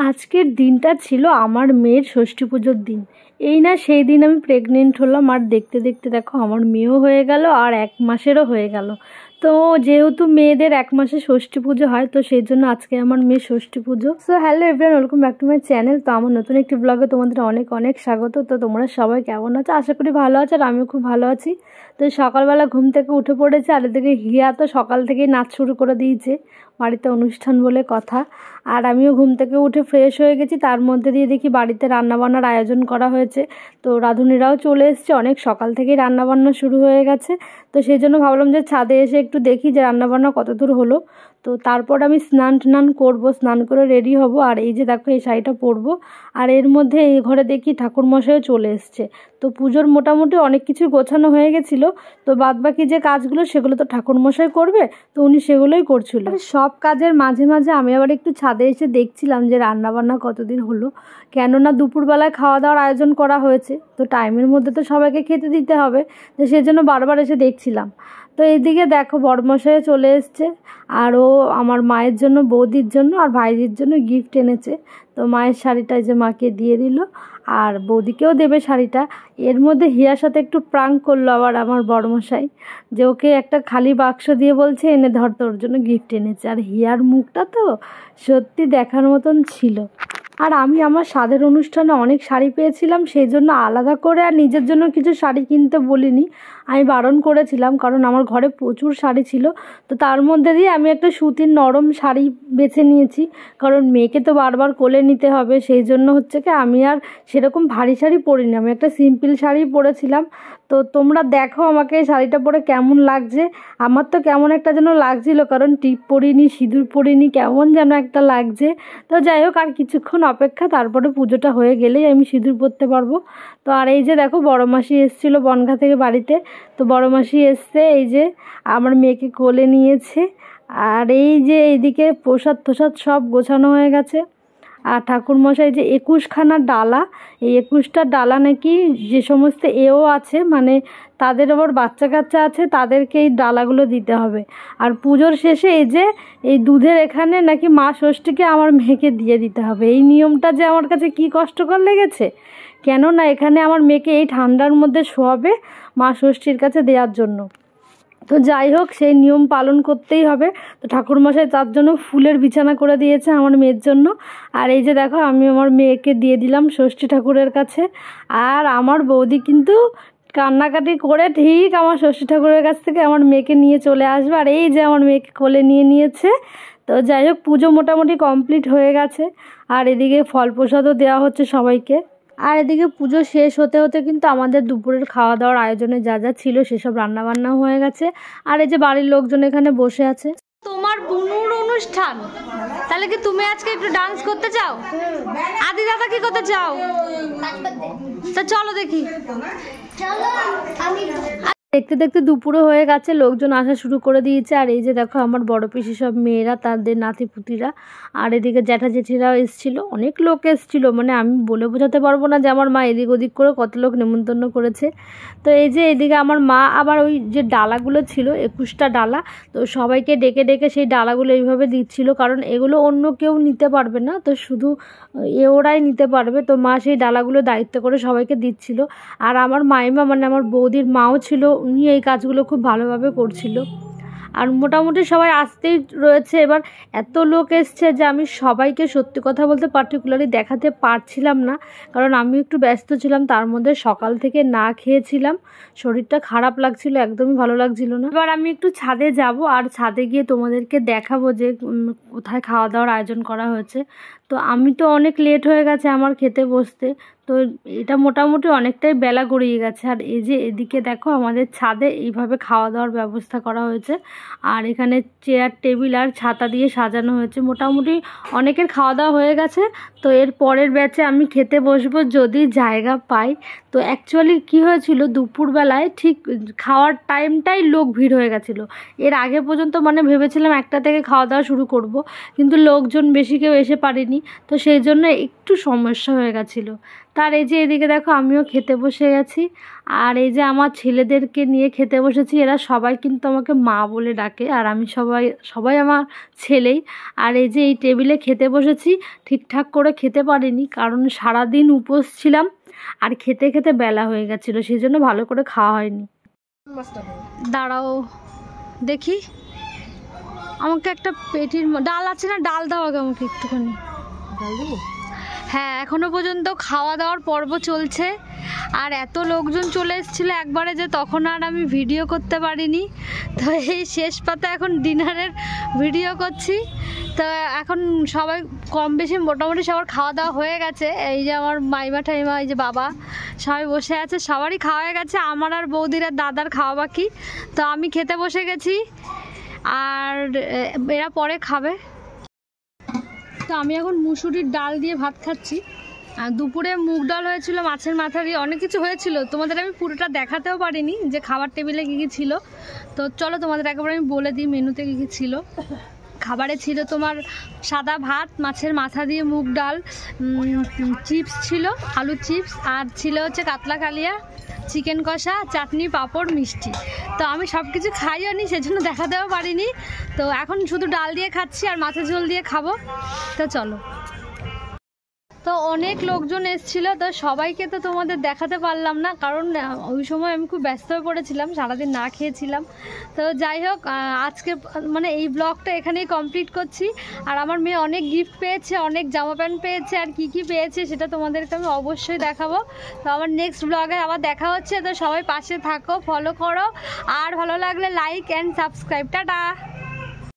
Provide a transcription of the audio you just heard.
আজকের দিনটা ছিল আমার মেয়ের ষষ্ঠী পুজোর দিন। এই না সেই দিন আমি প্রেগনেন্ট হলাম, আর দেখতে দেখতে দেখো আমার মেয়েও হয়ে গেল আর 1 মাসেরও হয়ে গেল। তো যেহেতু মেয়েদের 1 মাসে ষষ্ঠী পুজো হয়, তো সেই জন্য আজকে আমার মেয়ের ষষ্ঠী পুজো। So hello everyone, welcome back to my channel. তো আমার নতুন একটি ব্লগে তোমাদের অনেক অনেক স্বাগত। তো তোমরা সবাই কেমন আছো? আশা করি ভালো আছো, আর আমিও খুব ভালো আছি। তো সকালবেলা ঘুম থেকে উঠে পড়েছে, আর এদিকে হিয়া তো সকাল থেকেই নাচ শুরু করে দিয়েছে, বাড়িতে অনুষ্ঠান বলে কথা। আর আমিও ঘুম থেকে উঠে ফ্রেশ হয়ে গেছি। তার মধ্যে দিয়ে দেখি বাড়িতে রান্নাবান্নার আয়োজন করা হয়েছে। তো রাঁধুনিরাও চলে এসছে, অনেক সকাল থেকেই রান্নাবান্না শুরু হয়ে গেছে। তো সেই জন্য ভাবলাম যে ছাদে এসে একটু দেখি যে রান্নাবান্না কত দূর হলো। তো তারপর আমি স্নান করব, স্নান করে রেডি হব। আর এই যে দেখো এই শাড়িটা পরবো। আর এর মধ্যে এই ঘরে দেখি ঠাকুরমশাইও চলে এসছে। তো পুজোর মোটামুটি অনেক কিছু গোছানো হয়ে গেছিলো। তো বাদবাকি যে কাজগুলো সেগুলো তো ঠাকুরমশাই করবে, তো উনি সেগুলোই করছিল। সব কাজের মাঝে মাঝে আমি আবার একটু ছাদে এসে দেখছিলাম যে রান্নাবান্না কতদিন হলো। কেননা দুপুরবেলায় খাওয়া দাওয়ার আয়োজন করা হয়েছে, তো টাইমের মধ্যে তো সবাইকে খেতে দিতে হবে। তো সেজন্য বারবার এসে দেখছিলাম। তো এইদিকে দেখো বড়মশাইও চলে এসছে, আর ও আমার মায়ের জন্য, বৌদির জন্য আর ভাইজির জন্য গিফট এনেছে। তো মায়ের শাড়িটা যে মাকে দিয়ে দিল, আর বৌদিকেও দেবে শাড়িটা। এর মধ্যে হিয়ার সাথে একটু প্রাঙ্ক করলো আবার আমার বড়মশাই, যে ওকে একটা খালি বাক্স দিয়ে বলছে এনে ধর, তোর জন্য গিফট এনেছে। আর হিয়ার মুখটা তো সত্যি দেখার মতন ছিল। আর আমি আমার স্বাদের অনুষ্ঠানে অনেক শাড়ি পেয়েছিলাম, সেই জন্য আলাদা করে আর নিজের জন্য কিছু শাড়ি কিনতে বলিনি। আমি বারণ করেছিলাম, কারণ আমার ঘরে প্রচুর শাড়ি ছিল। তো তার মধ্যে দিয়ে আমি একটা সুতির নরম শাড়ি বেছে নিয়েছি, কারণ মেয়েকে তো বারবার কোলে নিতে হবে। সেই জন্য হচ্ছে কি আমি আর সেরকম ভারী শাড়ি পরিনি, আমি একটা সিম্পল শাড়ি পরেছিলাম। তো তোমরা দেখো আমাকে এই শাড়িটা পরে কেমন লাগছে। আমার তো কেমন একটা যেন লাগছিল, কারণ টিপ পরিনি, সিঁদুর পরিনি, কেমন যেন একটা লাগছে। তো যাই হোক, আর কিছুক্ষণ অপেক্ষা, তারপরে পুজোটা হয়ে গেলেই আমি সিঁদুর পরতে পারবো। তো আর এই যে দেখো বড় মাসি এসেছিলো বনগা থেকে বাড়িতে। তো বড় মাসি এসছে, এই যে আমার মেয়েকে কোলে নিয়েছে। আর এই যে এইদিকে প্রসাদ তোসাদ সব গোছানো হয়ে গেছে। আর ঠাকুরমশাই যে 21খানা ডালা, এই 21টা ডালা নাকি যে সমস্ত এও আছে, মানে তাদের আবার বাচ্চা কাচ্চা আছে, তাদেরকে এই ডালাগুলো দিতে হবে। আর পুজোর শেষে এই যে এই দুধের এখানে নাকি মা ষষ্ঠীকে আমার মেয়েকে দিয়ে দিতে হবে। এই নিয়মটা যে আমার কাছে কি কষ্টকর লেগেছে, কেননা এখানে আমার মেয়েকে এই ঠান্ডার মধ্যে শোয়াবে মা ষষ্ঠীর কাছে দেওয়ার জন্য। তো যাই হোক, সেই নিয়ম পালন করতেই হবে। তো ঠাকুরমশাই তার জন্য ফুলের বিছানা করে দিয়েছে আমার মেয়ের জন্য। আর এই যে দেখো আমি আমার মেয়েকে দিয়ে দিলাম ষষ্ঠী ঠাকুরের কাছে। আর আমার বৌদি কিন্তু কান্নাকাটি করে ঠিক আমার ষষ্ঠী ঠাকুরের কাছ থেকে আমার মেয়েকে নিয়ে চলে আসবে। আর এই যে আমার মেয়েকে কোলে নিয়ে নিয়েছে। তো যাই হোক, পুজো মোটামুটি কমপ্লিট হয়ে গেছে। আর এদিকে ফল প্রসাদও দেওয়া হচ্ছে সবাইকে। আর এদিকে পুজো শেষ হতে হতে কিন্তু আমাদের দুপুরের খাওয়া দাওয়ার আয়োজনে যা যা ছিল সেসব রান্নাবান্নাও হয়ে গেছে। আর এই যে বাড়ির লোকজন এখানে বসে আছে। তোমার বুনুর অনুষ্ঠান, তাহলে কি তুমি আজকে একটু ডান্স করতে চাও? আদি দাদা কি করতে চাও? তা চলো দেখি। দেখতে দেখতে দুপুরও হয়ে গেছে, লোকজন আসা শুরু করে দিয়েছে। আর এই যে দেখো আমার বড় পিসি সব মেয়েরা, তাদের নাতিপুতিরা, আর এদিকে জ্যাঠা জেঠিরাও এসেছিল, অনেক লোক এসেছিল, মানে আমি বলে বোঝাতে পারবো না যে আমার মা এদিক ওদিক করে কত লোক নেমন্তন্ন করেছে। তো এই যে এদিকে আমার মা আবার ওই যে ডালাগুলো ছিল 21টা ডালা, তো সবাইকে ডেকে ডেকে সেই ডালাগুলো এইভাবে দিচ্ছিল, কারণ এগুলো অন্য কেউ নিতে পারবে না, তো শুধু ওরাই নিতে পারবে। তো মা সেই ডালাগুলো দায়িত্ব করে সবাইকে দিচ্ছিল। আর আমার মাইমা, মানে আমার বৌদির মাও ছিল, উনি এই কাজগুলো খুব ভালোভাবে করছিল। আর মোটামুটি সবাই আসতেই রয়েছে। এবার এত লোক এসছে যে আমি সবাইকে সত্যি কথা বলতে পার্টিকুলারলি দেখাতে পারছিলাম না, কারণ আমি একটু ব্যস্ত ছিলাম। তার মধ্যে সকাল থেকে না খেয়েছিলাম, শরীরটা খারাপ লাগছিল, একদমই ভালো লাগছিল না। এবার আমি একটু ছাদে যাব, আর ছাদে গিয়ে তোমাদেরকে দেখাবো যে কোথায় খাওয়া দাওয়ার আয়োজন করা হয়েছে। তো আমি তো অনেক লেট হয়ে গেছে আমার খেতে বসতে, তো এটা মোটামুটি অনেকটাই বেলা গড়িয়ে গেছে। আর এই যে এদিকে দেখো আমাদের ছাদে এইভাবে খাওয়া দাওয়ার ব্যবস্থা করা হয়েছে। আর এখানে চেয়ার টেবিল আর ছাতা দিয়ে সাজানো হয়েছে। মোটামুটি অনেকের খাওয়া দাওয়া হয়ে গেছে। তো এর পরের ব্যাচে আমি খেতে বসবো যদি জায়গা পাই। তো অ্যাকচুয়ালি কী হয়েছিল, দুপুরবেলায় ঠিক খাওয়ার টাইমটাই লোক ভিড় হয়ে গেছিলো। এর আগে পর্যন্ত মানে ভেবেছিলাম 1টা থেকে খাওয়া দাওয়া শুরু করব, কিন্তু লোকজন বেশি কেউ এসে পারেনি, তো সেই জন্য একটু সমস্যা হয়ে গেছিলো। তার এই যে এদিকে দেখো আমিও খেতে বসে গেছি, আর এই যে আমার ছেলেদেরকে নিয়ে খেতে বসেছি। এরা সবাই কিন্তু আমাকে মা বলে ডাকে, আর আমি সবাই আমার ছেলেই। আর এই যে এই টেবিলে খেতে বসেছি, ঠিকঠাক করে খেতে পারিনি, কারণ সারাদিন উপোস ছিলাম আর খেতে খেতে বেলা হয়ে গেছিলো, সেই জন্য ভালো করে খাওয়া হয়নি। দাঁড়াও দেখি, আমাকে একটা পেটির ডাল আছে না, ডাল দাও আগে আমাকে একটুখানি। হ্যাঁ, এখনো পর্যন্ত খাওয়া দাওয়ার পর্ব চলছে, আর এত লোকজন চলে এসেছিলো একবারে যে তখন আর আমি ভিডিও করতে পারিনি। তো এই শেষ পাতা এখন ডিনারের ভিডিও করছি। তো এখন সবাই কম বেশি মোটামুটি সবার খাওয়া দাওয়া হয়ে গেছে। এই যে আমার মাইমা ঠাইমা, এই যে বাবা, সবাই বসে আছে, সবারই খাওয়া হয়ে গেছে, আমার আর বৌদির আর দাদার খাওয়া বাকি। তো আমি খেতে বসে গেছি, আর এরা পরে খাবে। তো আমি এখন মুসুরির ডাল দিয়ে ভাত খাচ্ছি, আর দুপুরে মুগ ডাল হয়েছিল, মাছের মাথা দিয়ে অনেক কিছু হয়েছিল। তোমাদের আমি পুরোটা দেখাতেও পারিনি যে খাবার টেবিলে কী কী ছিল। তো চলো তোমাদের একবার আমি বলে দিই মেনুতে কী কী ছিল। খাবারে ছিল তোমার সাদা ভাত, মাছের মাথা দিয়ে মুগ ডাল, চিপস ছিল, আলুর চিপস, আর ছিল হচ্ছে কাতলা কালিয়া, চিকেন কষা, চাটনি, পাঁপড়, মিষ্টি। তো আমি সব কিছু খাইও নি, সেজন্য দেখাতেও পারিনি। তো এখন শুধু ডাল দিয়ে খাচ্ছি আর মাছের ঝোল দিয়ে খাবো। তো চলো। তো অনেক লোকজন এসেছিল, তো সবাইকে তো তোমাদের দেখাতে পারলাম না, কারণ ওই সময় আমি খুব ব্যস্ত হয়ে পড়েছিলাম, সারাদিন না খেয়েছিলাম। তো যাই হোক, আজকে মানে এই ব্লগটা এখানেই কমপ্লিট করছি। আর আমার মেয়ে অনেক গিফট পেয়েছে, অনেক জামা প্যান্ট পেয়েছে, আর কি কি পেয়েছে সেটা তোমাদেরকে আমি অবশ্যই দেখাবো। তো আমার নেক্সট ব্লগে আবার দেখা হচ্ছে। তো সবাই পাশে থাকো, ফলো করো, আর ভালো লাগলে লাইক অ্যান্ড সাবস্ক্রাইব। টাটা।